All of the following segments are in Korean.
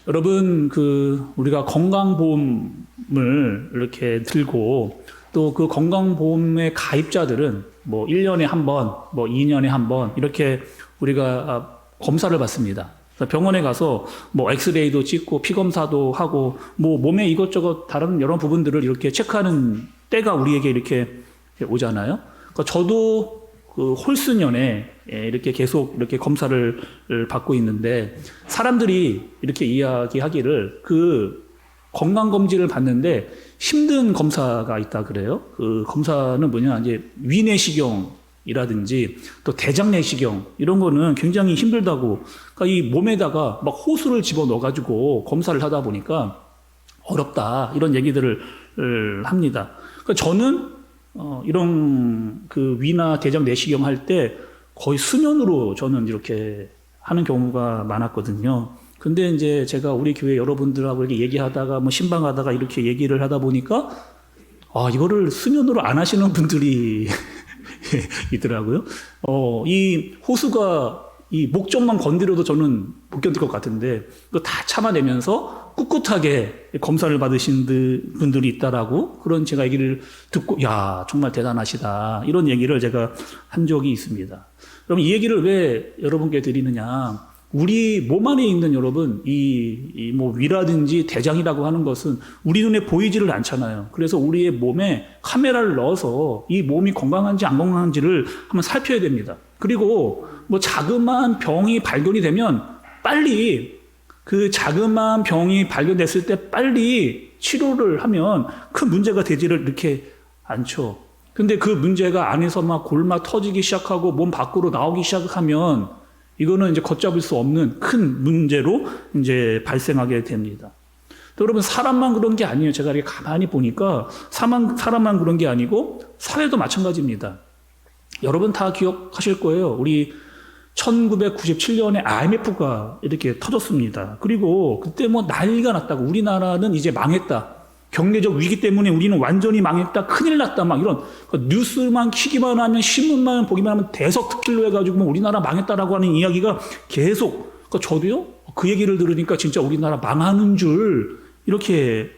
여러분, 우리가 건강보험을 이렇게 들고 또 그 건강보험의 가입자들은 뭐 1년에 한 번, 뭐 2년에 한 번 이렇게 우리가 검사를 받습니다. 병원에 가서 뭐 엑스레이도 찍고 피검사도 하고 뭐 몸에 이것저것 다른 여러 부분들을 이렇게 체크하는 때가 우리에게 이렇게 오잖아요. 그러니까 저도 홀수년에 이렇게 계속 이렇게 검사를 받고 있는데 사람들이 이렇게 이야기하기를 건강검진을 받는데 힘든 검사가 있다 그래요. 그 검사는 뭐냐, 이제 위내시경이라든지 또 대장내시경 이런 거는 굉장히 힘들다고. 그러니까 이 몸에다가 막 호수를 집어 넣어가지고 검사를 하다 보니까 어렵다 이런 얘기들을 합니다. 그러니까 저는 이런 위나 대장 내시경 할 때 거의 수면으로 저는 이렇게 하는 경우가 많았거든요. 근데 이제 제가 우리 교회 여러분들하고 이렇게 얘기하다가 뭐 신방하다가 이렇게 얘기를 하다 보니까 이거를 수면으로 안 하시는 분들이 있더라고요. 이 호수가 이 목젖만 건드려도 저는 못 견딜 것 같은데 그거 다 참아내면서 꿋꿋하게 검사를 받으신 분들이 있다라고 그런 제가 얘기를 듣고 야 정말 대단하시다 이런 얘기를 제가 한 적이 있습니다. 그럼 이 얘기를 왜 여러분께 드리느냐? 우리 몸 안에 있는 여러분 뭐 위라든지 대장이라고 하는 것은 우리 눈에 보이지를 않잖아요. 그래서 우리의 몸에 카메라를 넣어서 이 몸이 건강한지 안 건강한지를 한번 살펴야 됩니다. 그리고 뭐 자그마한 병이 발견이 되면 빨리 그 자그마한 병이 발견됐을 때 빨리 치료를 하면 큰 문제가 되지를 이렇게 않죠. 근데 그 문제가 안에서 막 골마 터지기 시작하고 몸 밖으로 나오기 시작하면 이거는 이제 걷잡을 수 없는 큰 문제로 이제 발생하게 됩니다. 또 여러분, 사람만 그런 게 아니에요. 제가 이렇게 가만히 보니까 사람만 그런 게 아니고 사회도 마찬가지입니다. 여러분 다 기억하실 거예요. 우리 1997년에 IMF가 이렇게 터졌습니다. 그리고 그때 뭐 난리가 났다고. 우리나라는 이제 망했다. 경제적 위기 때문에 우리는 완전히 망했다. 큰일 났다. 막 이런 뉴스만 키기만 하면 신문만 보기만 하면 대서특필로 해가지고 뭐 우리나라 망했다라고 하는 이야기가 계속. 그러니까 저도요. 그 얘기를 들으니까 진짜 우리나라 망하는 줄 이렇게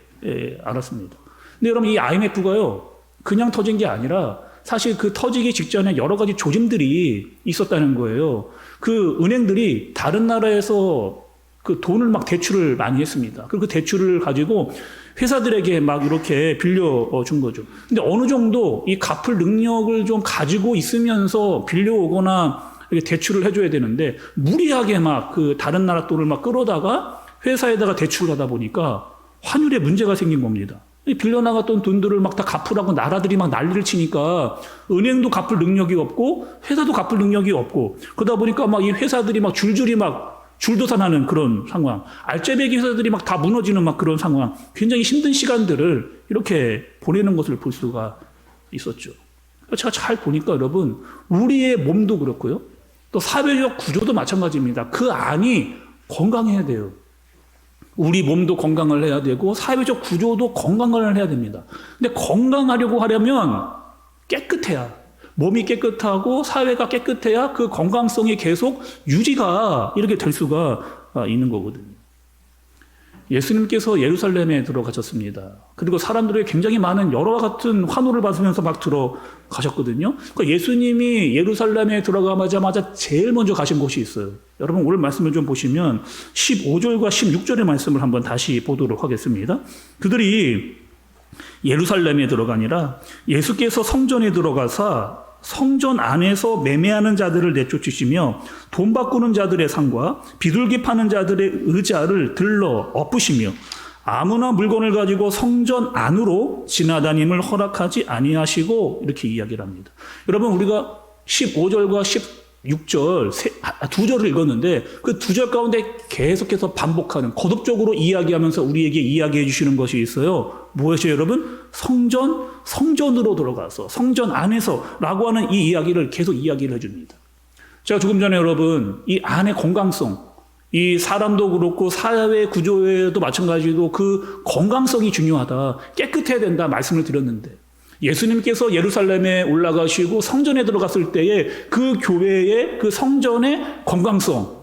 알았습니다. 근데 여러분 이 IMF가요. 그냥 터진 게 아니라 사실 그 터지기 직전에 여러 가지 조짐들이 있었다는 거예요. 그 은행들이 다른 나라에서 그 돈을 막 대출을 많이 했습니다. 그리고 그 대출을 가지고 회사들에게 막 이렇게 빌려준 거죠. 근데 어느 정도 이 갚을 능력을 좀 가지고 있으면서 빌려오거나 이렇게 대출을 해줘야 되는데 무리하게 막 그 다른 나라 돈을 막 끌어다가 회사에다가 대출을 하다 보니까 환율에 문제가 생긴 겁니다. 빌려나갔던 돈들을 막 다 갚으라고 나라들이 막 난리를 치니까 은행도 갚을 능력이 없고 회사도 갚을 능력이 없고 그러다 보니까 막 이 회사들이 막 줄줄이 막 줄도산하는 그런 상황, 알짜배기 회사들이 막 다 무너지는 막 그런 상황, 굉장히 힘든 시간들을 이렇게 보내는 것을 볼 수가 있었죠. 제가 잘 보니까 여러분, 우리의 몸도 그렇고요. 또 사회적 구조도 마찬가지입니다. 그 안이 건강해야 돼요. 우리 몸도 건강을 해야 되고 사회적 구조도 건강을 해야 됩니다. 근데 건강하려고 하려면 깨끗해야, 몸이 깨끗하고 사회가 깨끗해야 그 건강성이 계속 유지가 이렇게 될 수가 있는 거거든요. 예수님께서 예루살렘에 들어가셨습니다. 그리고 사람들의 굉장히 많은 여러 같은 환호를 받으면서 막 들어가셨거든요. 그러니까 예수님이 예루살렘에 들어가자마자 제일 먼저 가신 곳이 있어요. 여러분 오늘 말씀을 좀 보시면 15절과 16절의 말씀을 한번 다시 보도록 하겠습니다. 그들이 예루살렘에 들어가니라 예수께서 성전에 들어가사 성전 안에서 매매하는 자들을 내쫓으시며 돈 바꾸는 자들의 상과 비둘기 파는 자들의 의자를 들러 엎으시며 아무나 물건을 가지고 성전 안으로 지나다님을 허락하지 아니하시고 이렇게 이야기를 합니다. 여러분 우리가 15절과 16절 두 절을 읽었는데 그 두 절 가운데 계속해서 반복하는 거듭적으로 이야기하면서 우리에게 이야기해 주시는 것이 있어요. 무엇이에요 여러분? 성전으로 들어가서 성전 안에서 라고 하는 이 이야기를 계속 이야기를 해줍니다. 제가 조금 전에 여러분 이 안의 건강성, 이 사람도 그렇고 사회 구조에도 마찬가지로 그 건강성이 중요하다, 깨끗해야 된다 말씀을 드렸는데 예수님께서 예루살렘에 올라가시고 성전에 들어갔을 때에 그 교회의 그 성전의 건강성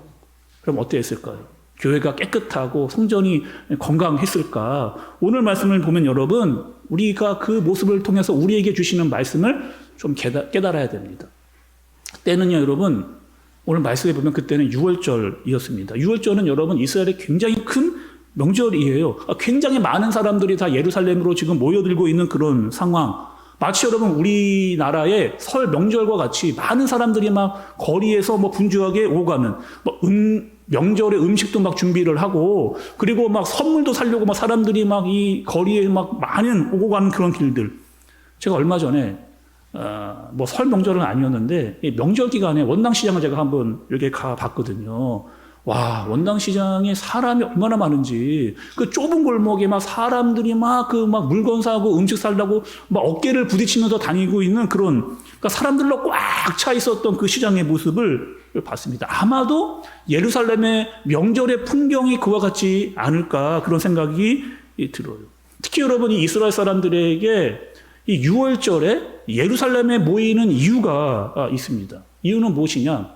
그럼 어땠을까요? 교회가 깨끗하고 성전이 건강했을까? 오늘 말씀을 보면 여러분, 우리가 그 모습을 통해서 우리에게 주시는 말씀을 좀 깨달아야 됩니다. 때는요, 여러분, 오늘 말씀에 보면 그때는 6월절이었습니다. 6월절은 여러분 이스라엘의 굉장히 큰 명절이에요. 굉장히 많은 사람들이 다 예루살렘으로 지금 모여들고 있는 그런 상황. 마치 여러분 우리나라의 설 명절과 같이 많은 사람들이 막 거리에서 분주하게 오가는 명절에 음식도 막 준비를 하고 그리고 막 선물도 사려고 막 사람들이 막 이 거리에 막 많은 오고 가는 그런 길들. 제가 얼마 전에 설 명절은 아니었는데 명절 기간에 원당시장을 제가 한번 이렇게 가봤거든요. 와, 원당시장에 사람이 얼마나 많은지, 그 좁은 골목에 막 사람들이 막 물건 사고 음식 살라고 막 어깨를 부딪히면서 다니고 있는 그러니까 사람들로 꽉 차 있었던 그 시장의 모습을 봤습니다. 아마도 예루살렘의 명절의 풍경이 그와 같지 않을까 그런 생각이 들어요. 특히 여러분이 이스라엘 사람들에게 이 6월절에 예루살렘에 모이는 이유가 있습니다. 이유는 무엇이냐?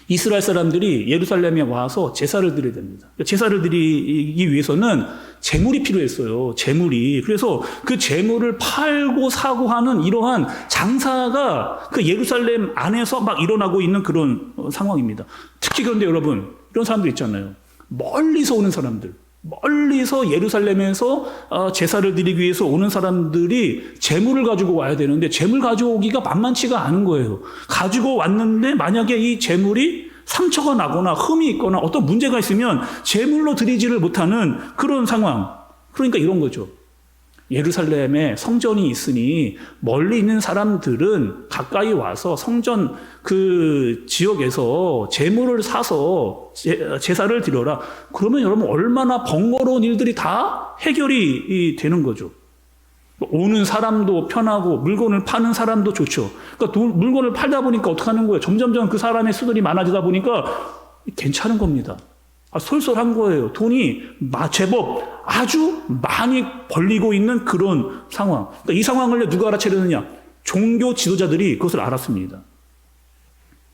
이스라엘 사람들이 예루살렘에 와서 제사를 드려야 됩니다. 제사를 드리기 위해서는 제물이 필요했어요. 제물이. 그래서 그 제물을 팔고 사고 하는 이러한 장사가 그 예루살렘 안에서 막 일어나고 있는 그런 상황입니다. 특히 그런데 여러분, 이런 사람들 있잖아요. 멀리서 오는 사람들. 멀리서 예루살렘에서 제사를 드리기 위해서 오는 사람들이 제물을 가지고 와야 되는데 제물 가지고 오기가 만만치가 않은 거예요. 가지고 왔는데 만약에 이 제물이 상처가 나거나 흠이 있거나 어떤 문제가 있으면 제물로 드리지를 못하는 그런 상황. 그러니까 이런 거죠. 예루살렘에 성전이 있으니 멀리 있는 사람들은 가까이 와서 성전 그 지역에서 제물을 사서 제사를 드려라. 그러면 여러분 얼마나 번거로운 일들이 다 해결이 되는 거죠. 오는 사람도 편하고 물건을 파는 사람도 좋죠. 그러니까 물건을 팔다 보니까 어떻게 하는 거예요? 점점점 그 사람의 수들이 많아지다 보니까 괜찮은 겁니다. 솔솔한 거예요. 돈이 제법 아주 많이 벌리고 있는 그런 상황. 그러니까 이 상황을 누가 알아채려느냐? 종교 지도자들이 그것을 알았습니다.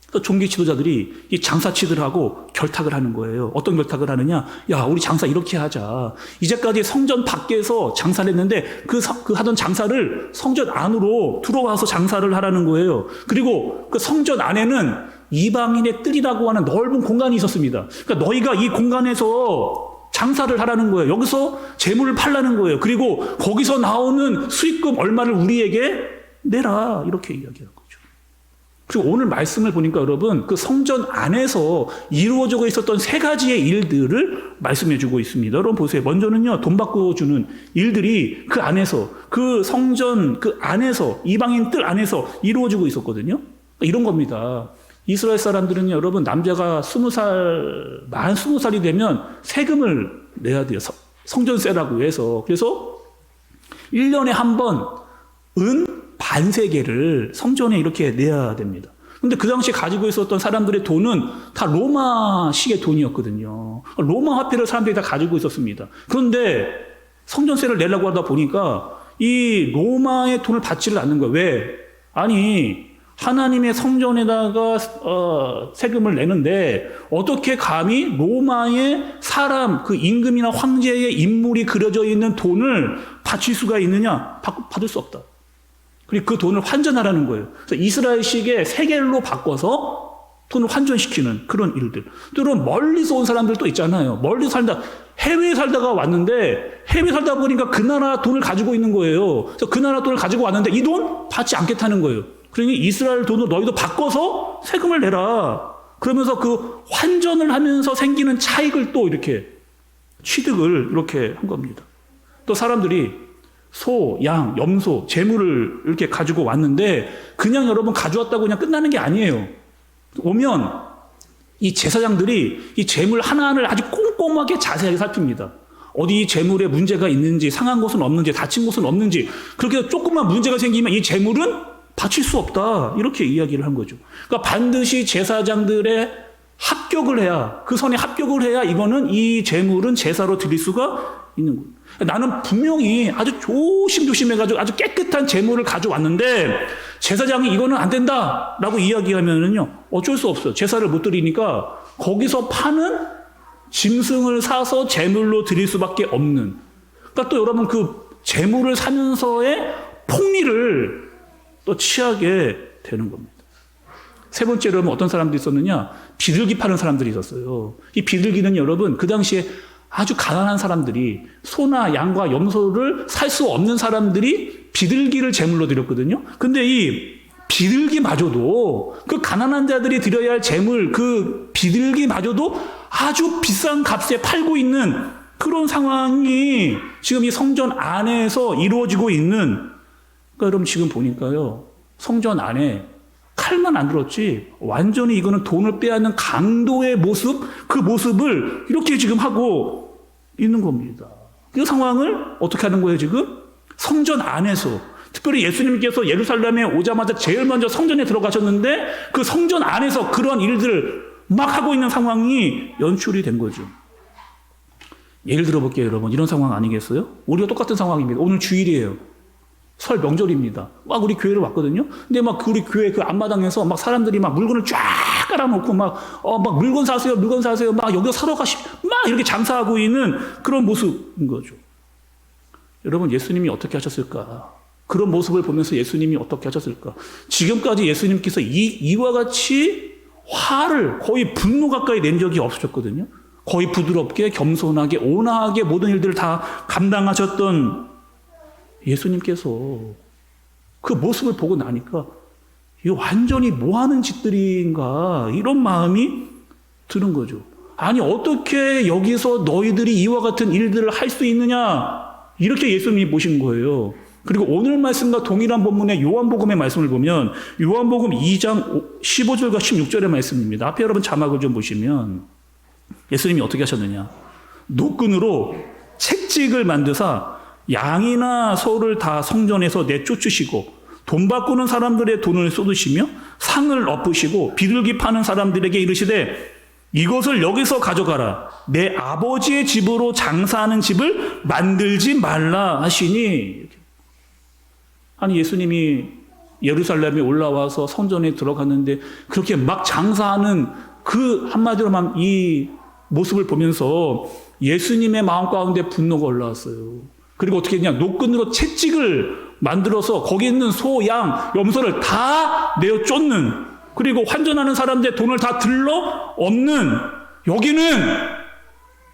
그러니까 종교 지도자들이 이 장사치들하고 결탁을 하는 거예요. 어떤 결탁을 하느냐? 야, 우리 장사 이렇게 하자. 이제까지 성전 밖에서 장사를 했는데 그 하던 장사를 성전 안으로 들어와서 장사를 하라는 거예요. 그리고 그 성전 안에는 이방인의 뜰이라고 하는 넓은 공간이 있었습니다. 그러니까 너희가 이 공간에서 장사를 하라는 거예요. 여기서 재물을 팔라는 거예요. 그리고 거기서 나오는 수익금 얼마를 우리에게 내라. 이렇게 이야기하는 거죠. 그리고 오늘 말씀을 보니까 여러분 그 성전 안에서 이루어지고 있었던 세 가지의 일들을 말씀해 주고 있습니다. 여러분 보세요. 먼저는요, 돈 바꿔주는 일들이 그 안에서, 그 성전 그 안에서, 이방인 뜰 안에서 이루어지고 있었거든요. 이런 겁니다. 이스라엘 사람들은 여러분 남자가 만 20살이 되면 세금을 내야 돼요. 성전세라고 해서. 그래서 1년에 한 번 은 반세계를 성전에 이렇게 내야 됩니다. 근데 그 당시에 가지고 있었던 사람들의 돈은 다 로마식의 돈이었거든요. 로마 화폐를 사람들이 다 가지고 있었습니다. 그런데 성전세를 내려고 하다 보니까 이 로마의 돈을 받지를 않는 거예요. 왜? 아니, 하나님의 성전에다가 세금을 내는데 어떻게 감히 로마의 사람, 그 임금이나 황제의 인물이 그려져 있는 돈을 바칠 수가 있느냐? 받을 수 없다. 그리고 그 돈을 환전하라는 거예요. 그래서 이스라엘식의 세겔로 바꿔서 돈을 환전시키는 그런 일들. 또 이런 멀리서 온 사람들도 있잖아요. 멀리서 해외에 살다가 왔는데 해외에 살다 보니까 그 나라 돈을 가지고 있는 거예요. 그래서 그 나라 돈을 가지고 왔는데 이 돈 받지 않겠다는 거예요. 그러니 이스라엘 돈을 너희도 바꿔서 세금을 내라. 그러면서 그 환전을 하면서 생기는 차익을 또 이렇게 취득을 이렇게 한 겁니다. 또 사람들이 소, 양, 염소, 재물을 이렇게 가지고 왔는데 그냥 여러분 가져왔다고 그냥 끝나는 게 아니에요. 오면 이 제사장들이 이 재물 하나하나를 아주 꼼꼼하게 자세하게 살핍니다. 어디 재물에 문제가 있는지, 상한 곳은 없는지, 다친 곳은 없는지. 그렇게 해서 조금만 문제가 생기면 이 재물은 바칠 수 없다. 이렇게 이야기를 한 거죠. 그러니까 반드시 제사장들의 합격을 해야, 그 선에 합격을 해야 이거는 이 재물은 제사로 드릴 수가 있는 거예요. 나는 분명히 아주 조심조심해가지고 아주 깨끗한 재물을 가져왔는데 제사장이 이거는 안 된다라고 이야기하면은요 어쩔 수 없어요. 제사를 못 드리니까 거기서 파는 짐승을 사서 제물로 드릴 수밖에 없는. 그러니까 또 여러분 그 제물을 사면서의 폭리를 또 취하게 되는 겁니다. 세 번째로 여러분 어떤 사람들이 있었느냐? 비둘기 파는 사람들이 있었어요. 이 비둘기는 여러분 그 당시에 아주 가난한 사람들이 소나 양과 염소를 살 수 없는 사람들이 비둘기를 제물로 드렸거든요. 근데 이 비둘기마저도 그 가난한 자들이 드려야 할 제물 그 비둘기마저도 아주 비싼 값에 팔고 있는 그런 상황이 지금 이 성전 안에서 이루어지고 있는. 그러니까 여러분 지금 보니까요, 성전 안에 칼만 안 들었지 완전히 이거는 돈을 빼앗는 강도의 모습, 그 모습을 이렇게 지금 하고 있는 겁니다. 그 상황을 어떻게 하는 거예요 지금? 성전 안에서. 특별히 예수님께서 예루살렘에 오자마자 제일 먼저 성전에 들어가셨는데 그 성전 안에서 그런 일들을 막 하고 있는 상황이 연출이 된 거죠. 예를 들어볼게요 여러분. 이런 상황 아니겠어요? 우리가 똑같은 상황입니다. 오늘 주일이에요. 설 명절입니다. 막 우리 교회를 왔거든요. 근데 막 우리 교회 그 앞마당에서 막 사람들이 막 물건을 쫙 깔아놓고 막 물건 사세요, 물건 사세요. 막 여기서 사러 막 이렇게 장사하고 있는 그런 모습인 거죠. 여러분 예수님이 어떻게 하셨을까? 그런 모습을 보면서 예수님이 어떻게 하셨을까? 지금까지 예수님께서 이와 같이 화를 거의 분노 가까이 낸 적이 없으셨거든요. 거의 부드럽게 겸손하게 온화하게 모든 일들을 다 감당하셨던 예수님께서 그 모습을 보고 나니까 이거 완전히 뭐하는 짓들인가 이런 마음이 드는 거죠. 아니 어떻게 여기서 너희들이 이와 같은 일들을 할 수 있느냐 이렇게 예수님이 보신 거예요. 그리고 오늘 말씀과 동일한 본문의 요한복음의 말씀을 보면 요한복음 2장 15절과 16절의 말씀입니다. 앞에 여러분 자막을 좀 보시면 예수님이 어떻게 하셨느냐. 노끈으로 채찍을 만드사 양이나 소를 다 성전에서 내쫓으시고 돈 바꾸는 사람들의 돈을 쏟으시며 상을 엎으시고 비둘기 파는 사람들에게 이르시되 이것을 여기서 가져가라. 내 아버지의 집으로 장사하는 집을 만들지 말라 하시니. 아니 예수님이 예루살렘에 올라와서 성전에 들어갔는데 그렇게 막 장사하는 그 한마디로만 이 모습을 보면서 예수님의 마음 가운데 분노가 올라왔어요. 그리고 어떻게 했냐? 노끈으로 채찍을 만들어서 거기 있는 소, 양, 염소를 다 내어 쫓는, 그리고 환전하는 사람들의 돈을 다 들러 얻는, 여기는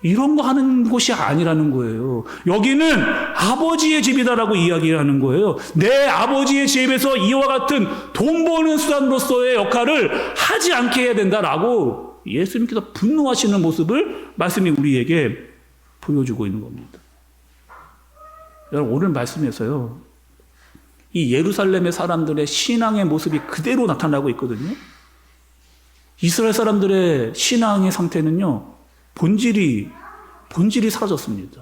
이런 거 하는 곳이 아니라는 거예요. 여기는 아버지의 집이다라고 이야기하는 거예요. 내 아버지의 집에서 이와 같은 돈 버는 수단으로서의 역할을 하지 않게 해야 된다라고 예수님께서 분노하시는 모습을 말씀이 우리에게 보여주고 있는 겁니다. 여러분 오늘 말씀에서요, 이 예루살렘의 사람들의 신앙의 모습이 그대로 나타나고 있거든요. 이스라엘 사람들의 신앙의 상태는요, 본질이 사라졌습니다.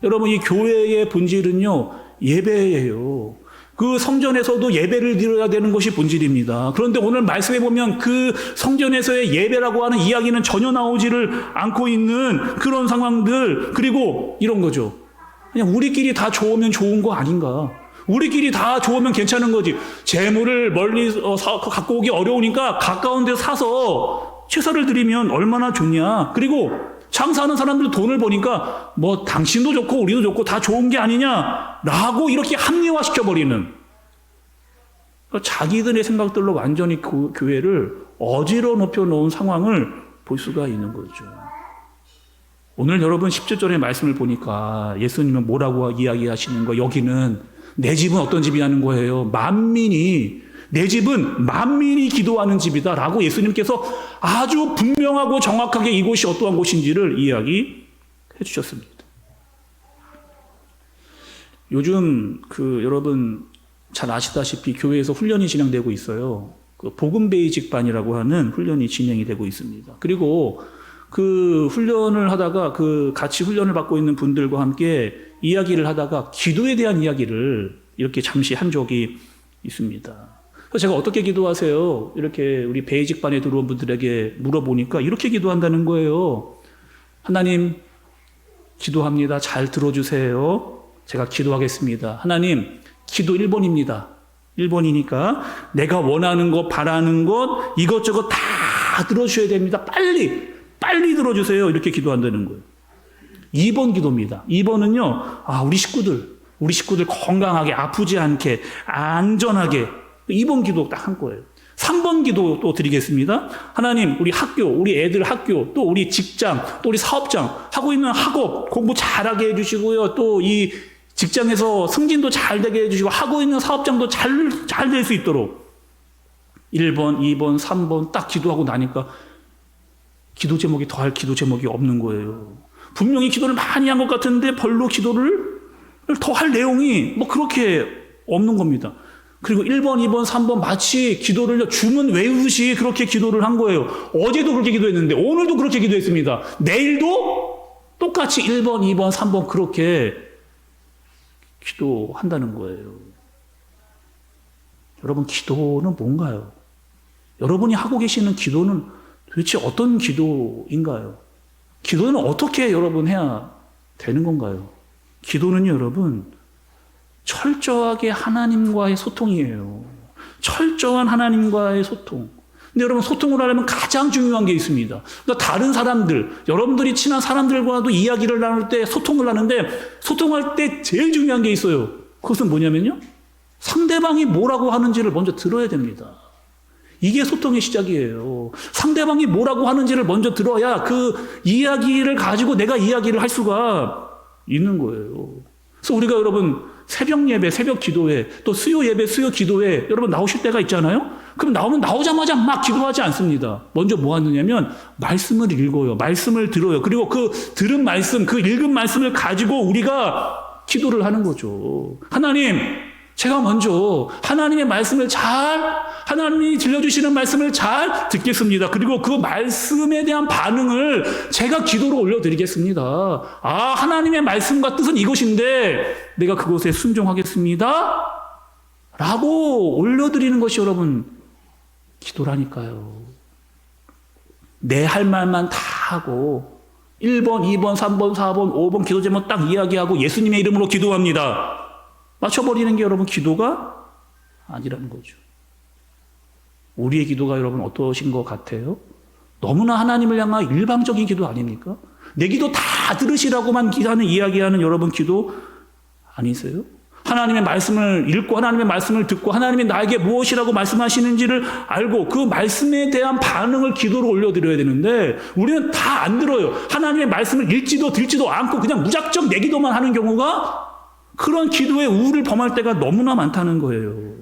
여러분 이 교회의 본질은요, 예배예요. 그 성전에서도 예배를 드려야 되는 것이 본질입니다. 그런데 오늘 말씀해 보면 그 성전에서의 예배라고 하는 이야기는 전혀 나오지를 않고 있는 그런 상황들, 그리고 이런 거죠. 그냥 우리끼리 다 좋으면 좋은 거 아닌가? 우리끼리 다 좋으면 괜찮은 거지. 재물을 멀리 갖고 오기 어려우니까 가까운 데 사서 제사를 드리면 얼마나 좋냐. 그리고 장사하는 사람들 돈을 버니까 뭐 당신도 좋고 우리도 좋고 다 좋은 게 아니냐라고 이렇게 합리화시켜버리는, 자기들의 생각들로 완전히 교회를 어지러 높여 놓은 상황을 볼 수가 있는 거죠. 오늘 여러분 17절의 말씀을 보니까 예수님은 뭐라고 이야기하시는 거예요? 여기는 내 집은 어떤 집이냐는 거예요. 내 집은 만민이 기도하는 집이다 라고 예수님께서 아주 분명하고 정확하게 이곳이 어떠한 곳인지를 이야기해 주셨습니다. 요즘 여러분 잘 아시다시피 교회에서 훈련이 진행되고 있어요. 복음 베이직반이라고 하는 훈련이 진행이 되고 있습니다. 그리고 그 훈련을 하다가 같이 훈련을 받고 있는 분들과 함께 이야기를 하다가 기도에 대한 이야기를 이렇게 잠시 한 적이 있습니다. 그래서 제가 어떻게 기도하세요? 이렇게 우리 베이직반에 들어온 분들에게 물어보니까 이렇게 기도한다는 거예요. 하나님, 기도합니다. 잘 들어주세요. 제가 기도하겠습니다. 하나님, 기도 1번입니다. 1번이니까 내가 원하는 것, 바라는 것, 이것저것 다 들어주셔야 됩니다. 빨리 빨리 들어주세요. 이렇게 기도한다는 거예요. 2번 기도입니다. 2번은요, 우리 식구들 건강하게, 아프지 않게, 안전하게. 2번 기도 딱 한 거예요. 3번 기도 또 드리겠습니다. 하나님, 우리 학교, 우리 애들 학교, 또 우리 직장, 또 우리 사업장, 하고 있는 학업, 공부 잘하게 해주시고요. 또 이 직장에서 승진도 잘 되게 해주시고, 하고 있는 사업장도 잘 될 수 있도록. 1번, 2번, 3번 딱 기도하고 나니까 기도 제목이 더할 기도 제목이 없는 거예요. 분명히 기도를 많이 한 것 같은데 별로 기도를 더할 내용이 그렇게 없는 겁니다. 그리고 1번, 2번, 3번 마치 기도를 주문 외우듯이 그렇게 기도를 한 거예요. 어제도 그렇게 기도했는데 오늘도 그렇게 기도했습니다. 내일도 똑같이 1번, 2번, 3번 그렇게 기도한다는 거예요. 여러분, 기도는 뭔가요? 여러분이 하고 계시는 기도는 도대체 어떤 기도인가요? 기도는 어떻게 여러분 해야 되는 건가요? 기도는 여러분 철저하게 하나님과의 소통이에요. 철저한 하나님과의 소통. 근데 여러분, 소통을 하려면 가장 중요한 게 있습니다. 그러니까 다른 사람들, 여러분들이 친한 사람들과도 이야기를 나눌 때 소통을 하는데, 소통할 때 제일 중요한 게 있어요. 그것은 뭐냐면요, 상대방이 뭐라고 하는지를 먼저 들어야 됩니다. 이게 소통의 시작이에요. 상대방이 뭐라고 하는지를 먼저 들어야 그 이야기를 가지고 내가 이야기를 할 수가 있는 거예요. 그래서 우리가 여러분 새벽 예배, 새벽 기도회, 또 수요 예배, 수요 기도회 여러분 나오실 때가 있잖아요. 그럼 나오자마자 막 기도하지 않습니다. 먼저 뭐 하느냐면 말씀을 읽어요. 말씀을 들어요. 그리고 그 들은 말씀, 그 읽은 말씀을 가지고 우리가 기도를 하는 거죠. 하나님, 제가 먼저 하나님의 말씀을 하나님이 들려주시는 말씀을 잘 듣겠습니다. 그리고 그 말씀에 대한 반응을 제가 기도로 올려드리겠습니다. 하나님의 말씀과 뜻은 이것인데 내가 그것에 순종하겠습니다. 라고 올려드리는 것이 여러분 기도라니까요. 내 할 말만 다 하고 1번, 2번, 3번, 4번, 5번 기도 제목 딱 이야기하고 예수님의 이름으로 기도합니다. 맞춰버리는 게 여러분 기도가 아니라는 거죠. 우리의 기도가 여러분 어떠신 것 같아요? 너무나 하나님을 향한 일방적인 기도 아닙니까? 내 기도 다 들으시라고만 이야기하는 여러분 기도 아니세요? 하나님의 말씀을 읽고 하나님의 말씀을 듣고 하나님이 나에게 무엇이라고 말씀하시는지를 알고 그 말씀에 대한 반응을 기도로 올려드려야 되는데 우리는 다 안 들어요. 하나님의 말씀을 읽지도 듣지도 않고 그냥 무작정 내 기도만 하는 경우가 그런 기도에 우울을 범할 때가 너무나 많다는 거예요.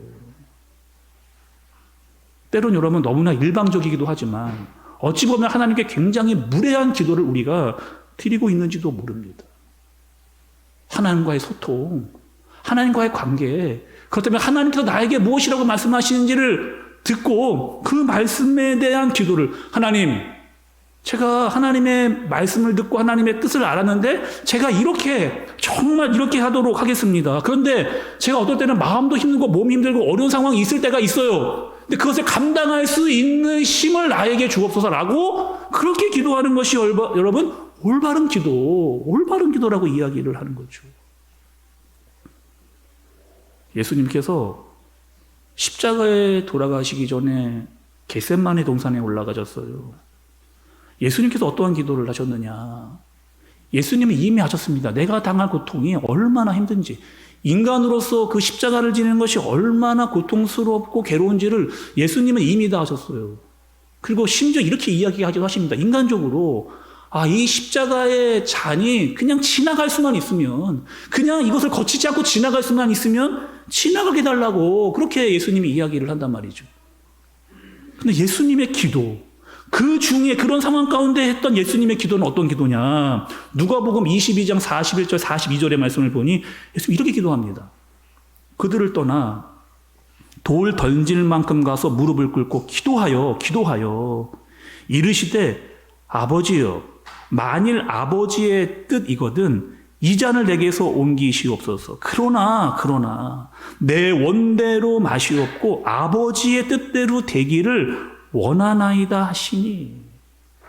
때론 여러분 너무나 일방적이기도 하지만 어찌 보면 하나님께 굉장히 무례한 기도를 우리가 드리고 있는지도 모릅니다. 하나님과의 소통, 하나님과의 관계, 그렇다면 하나님께서 나에게 무엇이라고 말씀하시는지를 듣고 그 말씀에 대한 기도를 하나님, 제가 하나님의 말씀을 듣고 하나님의 뜻을 알았는데 제가 정말 이렇게 하도록 하겠습니다. 그런데 제가 어떨 때는 마음도 힘들고 몸이 힘들고 어려운 상황이 있을 때가 있어요. 근데 그것을 감당할 수 있는 힘을 나에게 주옵소서라고 그렇게 기도하는 것이 여러분 올바른 기도라고 이야기를 하는 거죠. 예수님께서 십자가에 돌아가시기 전에 겟세마네 동산에 올라가셨어요. 예수님께서 어떠한 기도를 하셨느냐? 예수님은 이미 하셨습니다. 내가 당할 고통이 얼마나 힘든지, 인간으로서 그 십자가를 지는 것이 얼마나 고통스럽고 괴로운지를 예수님은 이미 다 하셨어요. 그리고 심지어 이렇게 이야기하기도 하십니다. 인간적으로 이 십자가의 잔이 그냥 지나갈 수만 있으면, 그냥 이것을 거치지 않고 지나갈 수만 있으면 지나가게 해달라고 그렇게 예수님이 이야기를 한단 말이죠. 근데 예수님의 기도, 그 중에 그런 상황 가운데 했던 예수님의 기도는 어떤 기도냐? 누가복음 22장 41절 42절의 말씀을 보니 예수님 이렇게 기도합니다. 그들을 떠나 돌 던질 만큼 가서 무릎을 꿇고 기도하여 이르시되 아버지여, 만일 아버지의 뜻이거든 이 잔을 내게서 옮기시옵소서. 그러나 내 원대로 마시옵고 아버지의 뜻대로 되기를 원하나이다 하시니,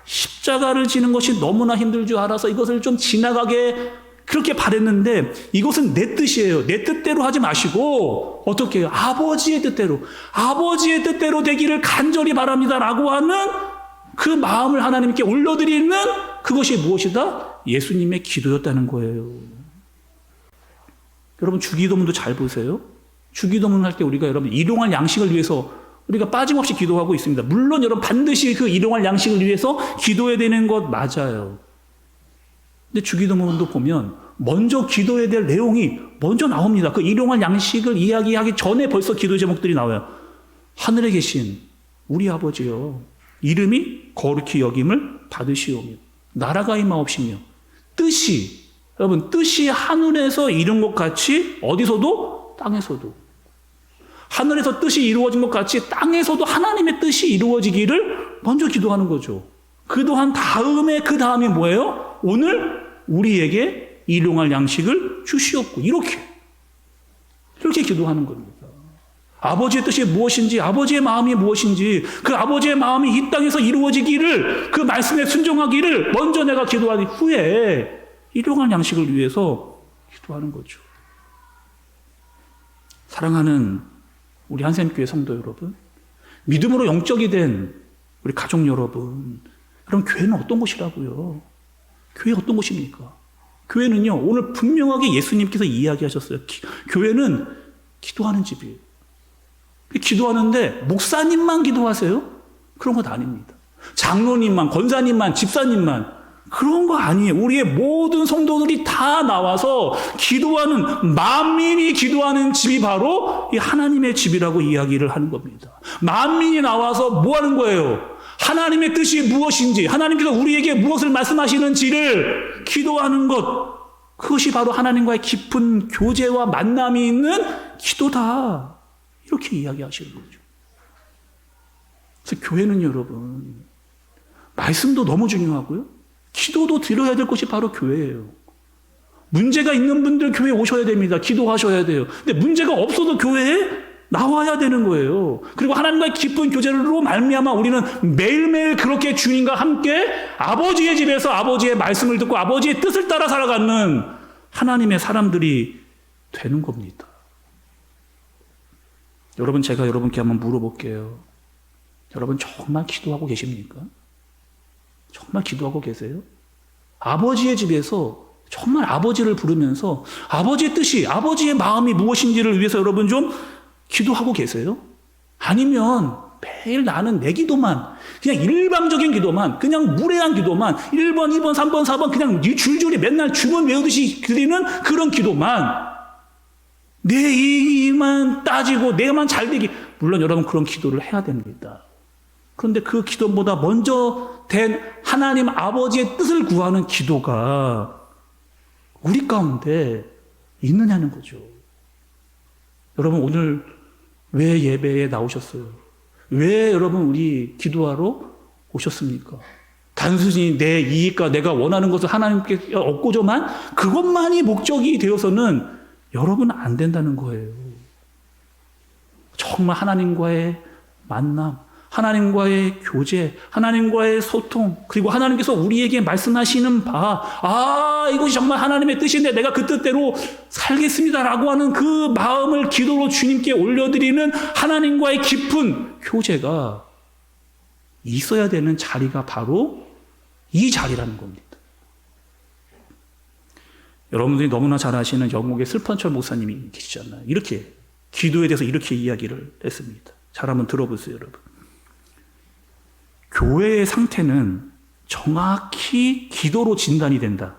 십자가를 지는 것이 너무나 힘들 줄 알아서 이것을 좀 지나가게 그렇게 바랬는데 이것은 내 뜻이에요. 내 뜻대로 하지 마시고 어떻게 해요? 아버지의 뜻대로 되기를 간절히 바랍니다라고 하는 그 마음을 하나님께 올려드리는 그것이 무엇이다? 예수님의 기도였다는 거예요. 여러분 주기도문도 잘 보세요. 주기도문 할 때 우리가 여러분 일용할 양식을 위해서 우리가 빠짐없이 기도하고 있습니다. 물론 여러분 반드시 그 일용할 양식을 위해서 기도해야 되는 것 맞아요. 근데 주기도문도 보면 먼저 기도해야 될 내용이 먼저 나옵니다. 그 일용할 양식을 이야기하기 전에 벌써 기도 제목들이 나와요. 하늘에 계신 우리 아버지여, 이름이 거룩히 여김을 받으시오며 나라가 임하옵시며 뜻이, 여러분 뜻이 하늘에서 이룬 것 같이 어디서도 땅에서도, 하늘에서 뜻이 이루어진 것 같이 땅에서도 하나님의 뜻이 이루어지기를 먼저 기도하는 거죠. 그동안 그 다음에 뭐예요? 오늘 우리에게 일용할 양식을 주시옵고, 이렇게 기도하는 겁니다. 아버지의 뜻이 무엇인지, 아버지의 마음이 무엇인지, 그 아버지의 마음이 이 땅에서 이루어지기를, 그 말씀에 순종하기를 먼저 내가 기도한 후에 일용할 양식을 위해서 기도하는 거죠. 사랑하는 우리 한샘교회 성도 여러분, 믿음으로 영적이 된 우리 가족 여러분, 그럼 교회는 어떤 곳이라고요? 교회 어떤 곳입니까? 교회는요, 오늘 분명하게 예수님께서 이야기하셨어요. 교회는 기도하는 집이에요. 기도하는데 목사님만 기도하세요? 그런 것 아닙니다. 장로님만, 권사님만, 집사님만, 그런 거 아니에요. 우리의 모든 성도들이 다 나와서 기도하는, 만민이 기도하는 집이 바로 이 하나님의 집이라고 이야기를 하는 겁니다. 만민이 나와서 뭐 하는 거예요? 하나님의 뜻이 무엇인지, 하나님께서 우리에게 무엇을 말씀하시는지를 기도하는 것, 그것이 바로 하나님과의 깊은 교제와 만남이 있는 기도다. 이렇게 이야기하시는 거죠. 그래서 교회는 여러분, 말씀도 너무 중요하고요, 기도도 드려야 될 것이 바로 교회예요. 문제가 있는 분들 교회에 오셔야 됩니다. 기도하셔야 돼요. 근데 문제가 없어도 교회에 나와야 되는 거예요. 그리고 하나님과의 깊은 교제로 말미암아 우리는 매일매일 그렇게 주님과 함께 아버지의 집에서 아버지의 말씀을 듣고 아버지의 뜻을 따라 살아가는 하나님의 사람들이 되는 겁니다. 여러분, 제가 여러분께 한번 물어볼게요. 여러분 정말 기도하고 계십니까? 정말 기도하고 계세요? 아버지의 집에서 정말 아버지를 부르면서 아버지의 뜻이, 아버지의 마음이 무엇인지를 위해서 여러분 좀 기도하고 계세요? 아니면 매일 나는 내 기도만, 그냥 일방적인 기도만, 그냥 무례한 기도만, 1번, 2번, 3번, 4번 그냥 줄줄이 맨날 주문 외우듯이 드리는 그런 기도만, 내 이익만 따지고 내만 잘되기, 물론 여러분 그런 기도를 해야 됩니다. 그런데 그 기도보다 먼저 된 하나님 아버지의 뜻을 구하는 기도가 우리 가운데 있느냐는 거죠. 여러분 오늘 왜 예배에 나오셨어요? 왜 여러분 우리 기도하러 오셨습니까? 단순히 내 이익과 내가 원하는 것을 하나님께 얻고자만 그것만이 목적이 되어서는 여러분 안 된다는 거예요. 정말 하나님과의 만남, 하나님과의 교제, 하나님과의 소통, 그리고 하나님께서 우리에게 말씀하시는 바, 이것이 정말 하나님의 뜻인데 내가 그 뜻대로 살겠습니다라고 하는 그 마음을 기도로 주님께 올려드리는 하나님과의 깊은 교제가 있어야 되는 자리가 바로 이 자리라는 겁니다. 여러분들이 너무나 잘 아시는 영국의 슬펀철 목사님이 계시잖아요. 이렇게 기도에 대해서 이렇게 이야기를 했습니다. 잘 한번 들어보세요, 여러분. 교회의 상태는 정확히 기도로 진단이 된다.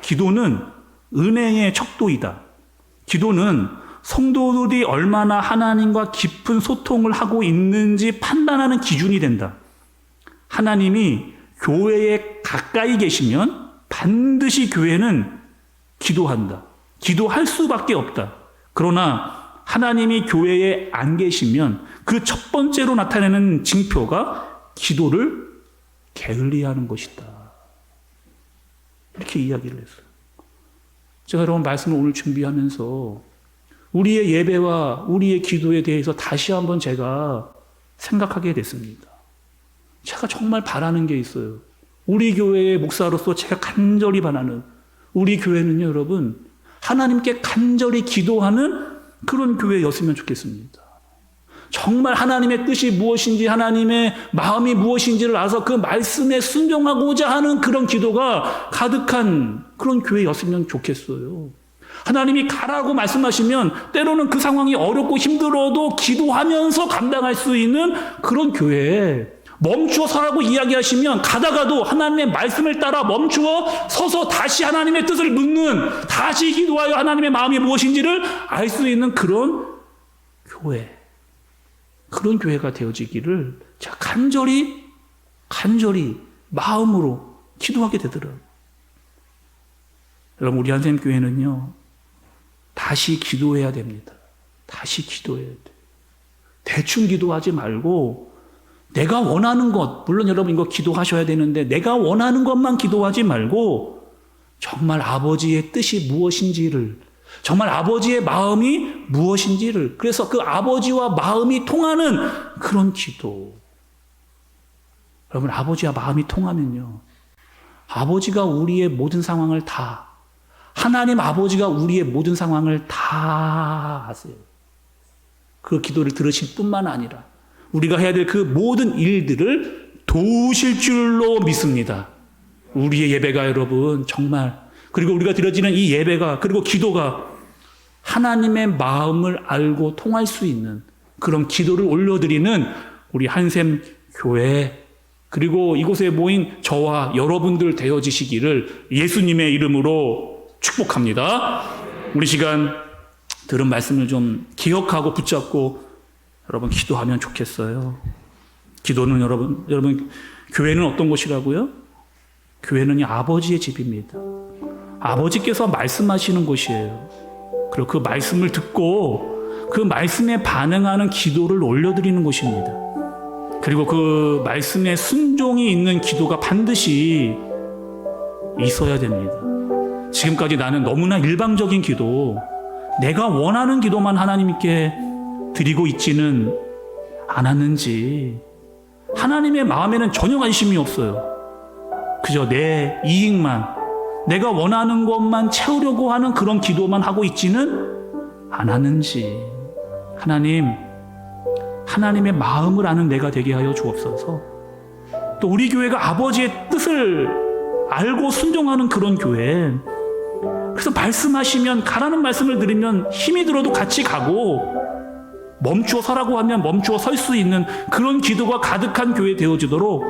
기도는 은혜의 척도이다. 기도는 성도들이 얼마나 하나님과 깊은 소통을 하고 있는지 판단하는 기준이 된다. 하나님이 교회에 가까이 계시면 반드시 교회는 기도한다. 기도할 수밖에 없다. 그러나 하나님이 교회에 안 계시면 그 첫 번째로 나타내는 징표가 기도를 게을리하는 것이다. 이렇게 이야기를 했어요. 제가 여러분 말씀을 오늘 준비하면서 우리의 예배와 우리의 기도에 대해서 다시 한번 제가 생각하게 됐습니다. 제가 정말 바라는 게 있어요. 우리 교회의 목사로서 제가 간절히 바라는, 우리 교회는요, 여러분, 하나님께 간절히 기도하는 그런 교회였으면 좋겠습니다. 정말 하나님의 뜻이 무엇인지, 하나님의 마음이 무엇인지를 알아서 그 말씀에 순종하고자 하는 그런 기도가 가득한 그런 교회였으면 좋겠어요. 하나님이 가라고 말씀하시면 때로는 그 상황이 어렵고 힘들어도 기도하면서 감당할 수 있는 그런 교회에 멈추어 서라고 이야기하시면 가다가도 하나님의 말씀을 따라 멈추어 서서 다시 하나님의 뜻을 묻는, 다시 기도하여 하나님의 마음이 무엇인지를 알 수 있는 그런 교회, 그런 교회가 되어지기를 제가 간절히 마음으로 기도하게 되더라고요. 여러분, 우리 한샘 교회는요, 다시 기도해야 됩니다. 다시 기도해야 돼요. 대충 기도하지 말고 내가 원하는 것, 물론 여러분 이거 기도하셔야 되는데 내가 원하는 것만 기도하지 말고 정말 아버지의 뜻이 무엇인지를, 정말 아버지의 마음이 무엇인지를, 그래서 그 아버지와 마음이 통하는 그런 기도. 여러분, 아버지와 마음이 통하면요, 아버지가 우리의 모든 상황을 다, 하나님 아버지가 우리의 모든 상황을 다 아세요. 그 기도를 들으실 뿐만 아니라 우리가 해야 될 그 모든 일들을 도우실 줄로 믿습니다. 우리의 예배가 여러분 정말, 그리고 우리가 드려지는 이 예배가, 그리고 기도가 하나님의 마음을 알고 통할 수 있는 그런 기도를 올려드리는 우리 한샘 교회, 그리고 이곳에 모인 저와 여러분들 되어지시기를 예수님의 이름으로 축복합니다. 우리 시간 들은 말씀을 좀 기억하고 붙잡고 여러분 기도하면 좋겠어요. 기도는 여러분 교회는 어떤 곳이라고요? 교회는 아버지의 집입니다. 아버지께서 말씀하시는 곳이에요. 그리고 그 말씀을 듣고 그 말씀에 반응하는 기도를 올려드리는 곳입니다. 그리고 그 말씀에 순종이 있는 기도가 반드시 있어야 됩니다. 지금까지 나는 너무나 일방적인 기도, 내가 원하는 기도만 하나님께 드리고 있지는 않았는지, 하나님의 마음에는 전혀 관심이 없어요. 그저 내 이익만, 내가 원하는 것만 채우려고 하는 그런 기도만 하고 있지는 않았는지, 하나님의 마음을 아는 내가 되게 하여 주옵소서. 또 우리 교회가 아버지의 뜻을 알고 순종하는 그런 교회, 그래서 말씀하시면, 가라는 말씀을 들으면 힘이 들어도 같이 가고, 멈추어 서라고 하면 멈추어 설 수 있는 그런 기도가 가득한 교회 되어지도록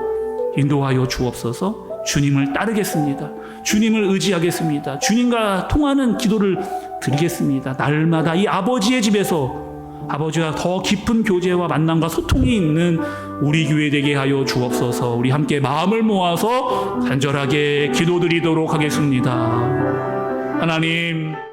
인도하여 주옵소서. 주님을 따르겠습니다. 주님을 의지하겠습니다. 주님과 통하는 기도를 드리겠습니다. 날마다 이 아버지의 집에서 아버지와 더 깊은 교제와 만남과 소통이 있는 우리 교회 되게 하여 주옵소서. 우리 함께 마음을 모아서 간절하게 기도드리도록 하겠습니다. 하나님,